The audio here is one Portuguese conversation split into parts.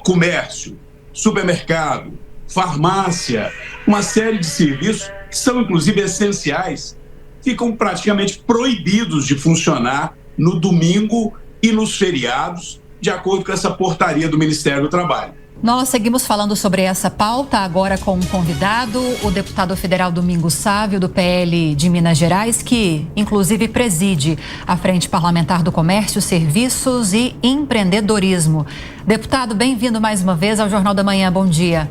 comércio, supermercado, farmácia, uma série de serviços que são inclusive essenciais, ficam praticamente proibidos de funcionar no domingo e nos feriados, de acordo com essa portaria do Ministério do Trabalho. Nós seguimos falando sobre essa pauta agora com um convidado, o deputado federal Domingos Sávio, do PL de Minas Gerais, que inclusive preside a Frente Parlamentar do Comércio, Serviços e Empreendedorismo. Deputado, bem-vindo mais uma vez ao Jornal da Manhã. Bom dia.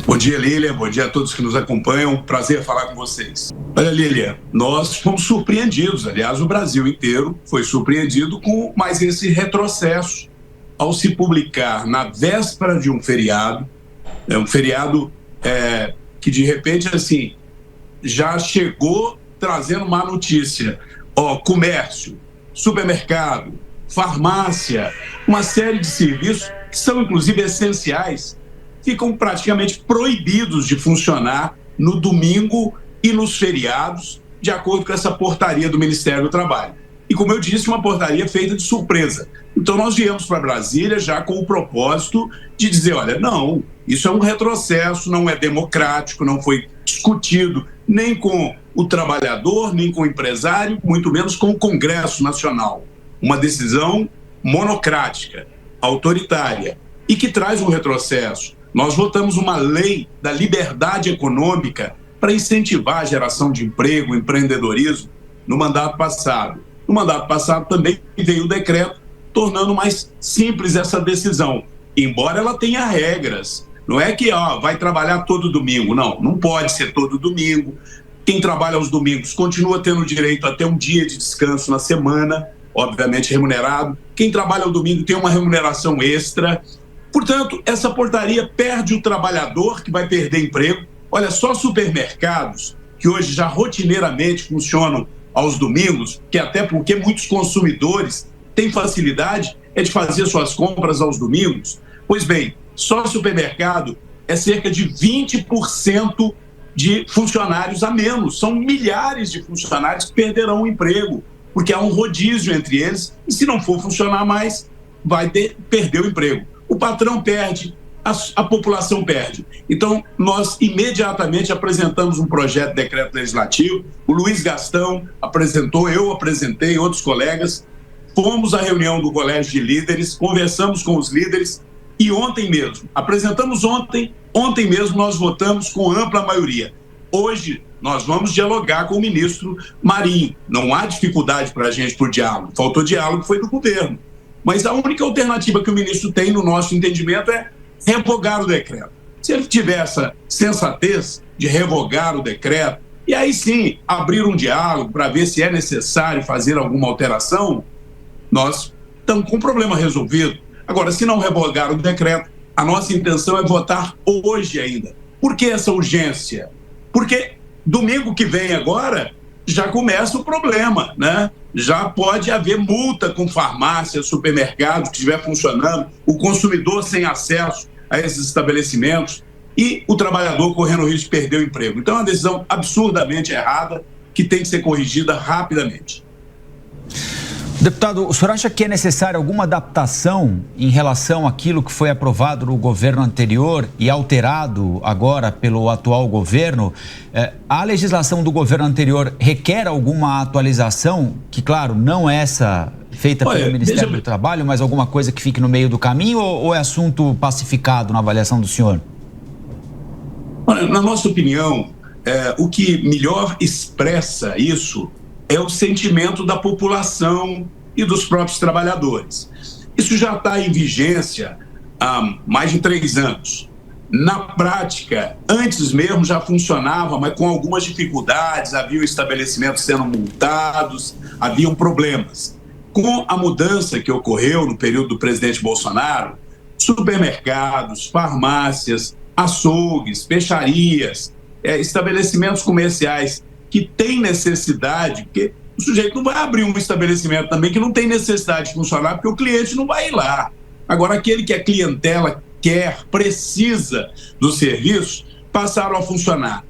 Bom dia, Lília. Bom dia a todos que nos acompanham. Prazer falar com vocês. Olha, Lília, nós fomos surpreendidos. Aliás, o Brasil inteiro foi surpreendido com mais esse retrocesso ao se publicar na véspera de um feriado, que de repente, assim, já chegou trazendo má notícia. Comércio, supermercado, farmácia, uma série de serviços que são inclusive essenciais, ficam praticamente proibidos de funcionar no domingo e nos feriados, de acordo com essa portaria do Ministério do Trabalho. E, como eu disse, uma portaria feita de surpresa. Então, nós viemos para Brasília já com o propósito de dizer, olha, não, isso é um retrocesso, não é democrático, não foi discutido nem com o trabalhador, nem com o empresário, muito menos com o Congresso Nacional. Uma decisão monocrática, autoritária, e que traz um retrocesso. Nós votamos uma lei da liberdade econômica para incentivar a geração de emprego, empreendedorismo, no mandato passado. No mandato passado também veio o decreto tornando mais simples essa decisão, embora ela tenha regras. Não é que vai trabalhar todo domingo, não pode ser todo domingo. Quem trabalha aos domingos continua tendo direito a ter um dia de descanso na semana, obviamente remunerado. Quem trabalha ao domingo tem uma remuneração extra. Portanto, essa portaria perde o trabalhador, que vai perder emprego. Olha, só supermercados, que hoje já rotineiramente funcionam aos domingos, que até porque muitos consumidores têm facilidade de fazer suas compras aos domingos. Pois bem, só supermercado é cerca de 20% de funcionários a menos. São milhares de funcionários que perderão o emprego, porque há um rodízio entre eles, e se não for funcionar mais, vai perder o emprego. O patrão perde, a população perde. Então, nós imediatamente apresentamos um projeto de decreto legislativo, o Luiz Gastão apresentou, eu apresentei, outros colegas, fomos à reunião do Colégio de Líderes, conversamos com os líderes e ontem mesmo, ontem mesmo nós votamos com ampla maioria. Hoje, nós vamos dialogar com o ministro Marinho. Não há dificuldade para a gente por diálogo, faltou diálogo, foi do governo. Mas a única alternativa que o ministro tem, no nosso entendimento, é revogar o decreto. Se ele tiver essa sensatez de revogar o decreto, e aí sim abrir um diálogo para ver se é necessário fazer alguma alteração, nós estamos com o problema resolvido. Agora, se não revogar o decreto, a nossa intenção é votar hoje ainda. Por que essa urgência? Porque domingo que vem agora já começa o problema, né? Já pode haver multa com farmácias, supermercados que estiver funcionando, o consumidor sem acesso a esses estabelecimentos e o trabalhador correndo o risco de perder o emprego. Então é uma decisão absurdamente errada que tem que ser corrigida rapidamente. Deputado, o senhor acha que é necessária alguma adaptação em relação àquilo que foi aprovado no governo anterior e alterado agora pelo atual governo? A legislação do governo anterior requer alguma atualização, que, claro, não é essa feita pelo Ministério do Trabalho, mas alguma coisa que fique no meio do caminho, ou é assunto pacificado na avaliação do senhor? Olha, na nossa opinião, o que melhor expressa isso é o sentimento da população e dos próprios trabalhadores. Isso já está em vigência há mais de 3 anos. Na prática, antes mesmo já funcionava, mas com algumas dificuldades, havia estabelecimentos sendo multados, haviam problemas. Com a mudança que ocorreu no período do presidente Bolsonaro, supermercados, farmácias, açougues, peixarias, estabelecimentos comerciais que tem necessidade, porque o sujeito não vai abrir um estabelecimento também que não tem necessidade de funcionar, porque o cliente não vai ir lá. Agora, aquele que a clientela precisa do serviço, passaram a funcionar.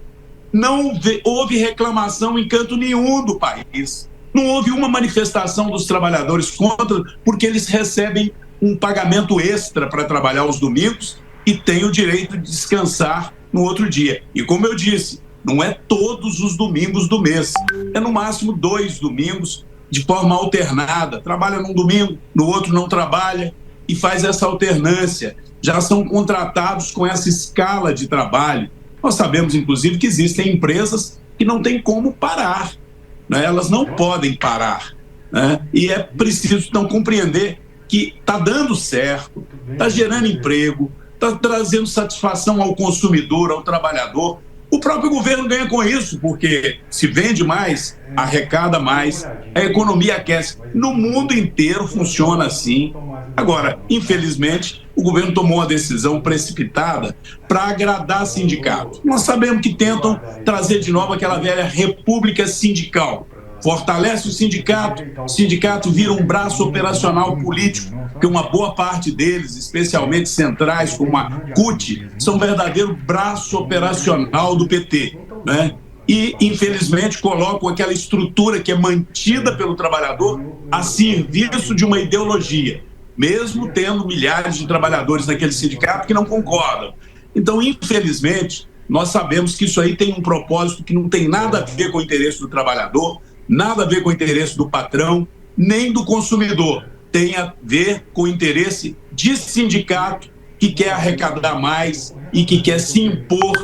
Não houve reclamação em canto nenhum do país. Não houve uma manifestação dos trabalhadores contra, porque eles recebem um pagamento extra para trabalhar os domingos e tem o direito de descansar no outro dia. E como eu disse, não é todos os domingos do mês, é no máximo 2 domingos de forma alternada. Trabalha num domingo, no outro não trabalha e faz essa alternância. Já são contratados com essa escala de trabalho. Nós sabemos, inclusive, que existem empresas que não têm como parar, né? Elas não podem parar, né? E é preciso, então, compreender que está dando certo, está gerando emprego, está trazendo satisfação ao consumidor, ao trabalhador. O próprio governo ganha com isso, porque se vende mais, arrecada mais, a economia aquece. No mundo inteiro funciona assim. Agora, infelizmente, o governo tomou uma decisão precipitada para agradar sindicatos. Nós sabemos que tentam trazer de novo aquela velha república sindical. Fortalece o sindicato vira um braço operacional político, porque uma boa parte deles, especialmente centrais como a CUT, são um verdadeiro braço operacional do PT, né? E, infelizmente, colocam aquela estrutura que é mantida pelo trabalhador a serviço de uma ideologia, mesmo tendo milhares de trabalhadores naquele sindicato que não concordam. Então, infelizmente, nós sabemos que isso aí tem um propósito que não tem nada a ver com o interesse do trabalhador, nada a ver com o interesse do patrão, nem do consumidor. Tem a ver com o interesse de sindicato que quer arrecadar mais e que quer se impor,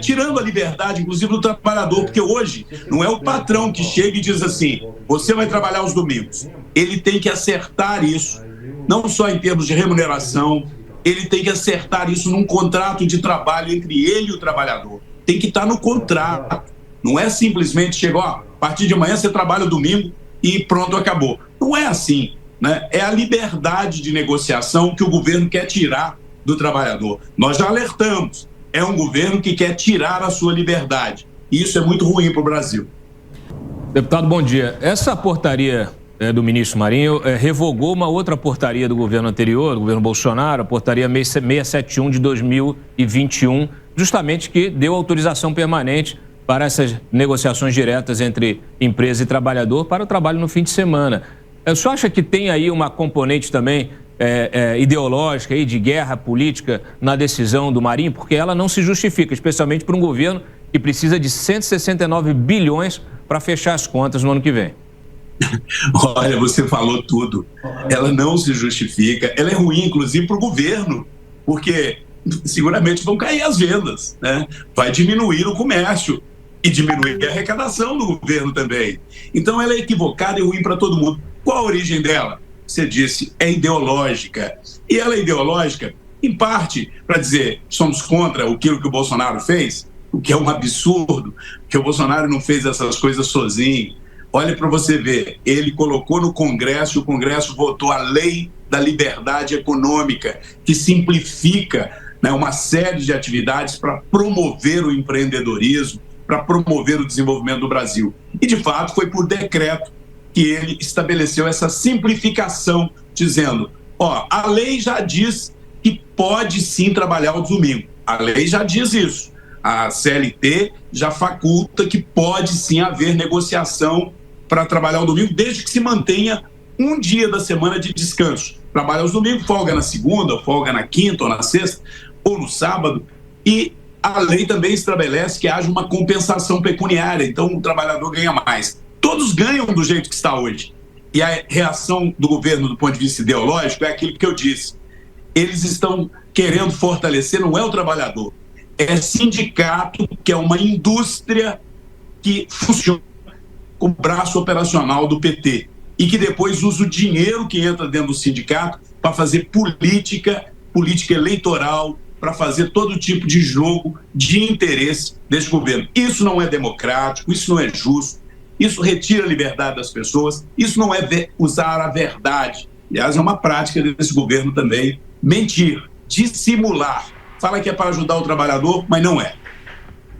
tirando a liberdade, inclusive, do trabalhador, porque hoje não é o patrão que chega e diz assim, você vai trabalhar os domingos. Ele tem que acertar isso, não só em termos de remuneração, ele tem que acertar isso num contrato de trabalho entre ele e o trabalhador. Tem que estar no contrato. Não é simplesmente chegar, a partir de amanhã você trabalha o domingo e pronto, acabou. Não é assim, né? É a liberdade de negociação que o governo quer tirar do trabalhador. Nós já alertamos, é um governo que quer tirar a sua liberdade. E isso é muito ruim para o Brasil. Deputado, bom dia. Essa portaria do ministro Marinho revogou uma outra portaria do governo anterior, do governo Bolsonaro, a portaria 671 de 2021, justamente que deu autorização permanente para essas negociações diretas entre empresa e trabalhador para o trabalho no fim de semana. O senhor acha que tem aí uma componente também ideológica, aí, de guerra política na decisão do Marinho? Porque ela não se justifica, especialmente para um governo que precisa de 169 bilhões para fechar as contas no ano que vem. Olha, você falou tudo. Ela não se justifica. Ela é ruim, inclusive, para o governo, porque seguramente vão cair as vendas, né? Vai diminuir o comércio e diminuir a arrecadação do governo também. Então ela é equivocada e ruim para todo mundo. Qual a origem dela? Você disse, é ideológica. E ela é ideológica, em parte, para dizer somos contra aquilo que o Bolsonaro fez, o que é um absurdo, porque o Bolsonaro não fez essas coisas sozinho. Olha para você ver, ele colocou no Congresso, o Congresso votou a Lei da Liberdade Econômica, que simplifica, né, uma série de atividades para promover o empreendedorismo, para promover o desenvolvimento do Brasil. E, de fato, foi por decreto que ele estabeleceu essa simplificação, dizendo, a lei já diz que pode sim trabalhar o domingo. A lei já diz isso. A CLT já faculta que pode sim haver negociação para trabalhar o domingo, desde que se mantenha um dia da semana de descanso. Trabalha aos domingos, folga na segunda, folga na quinta ou na sexta, ou no sábado. E a lei também estabelece que haja uma compensação pecuniária, então o trabalhador ganha mais. Todos ganham do jeito que está hoje. E a reação do governo, do ponto de vista ideológico, é aquilo que eu disse. Eles estão querendo fortalecer, não é o trabalhador, é sindicato, que é uma indústria que funciona como braço operacional do PT e que depois usa o dinheiro que entra dentro do sindicato para fazer política eleitoral, para fazer todo tipo de jogo de interesse desse governo. Isso não é democrático, isso não é justo, isso retira a liberdade das pessoas, isso não é usar a verdade. Aliás, é uma prática desse governo também, mentir, dissimular. Fala que é para ajudar o trabalhador, mas não é.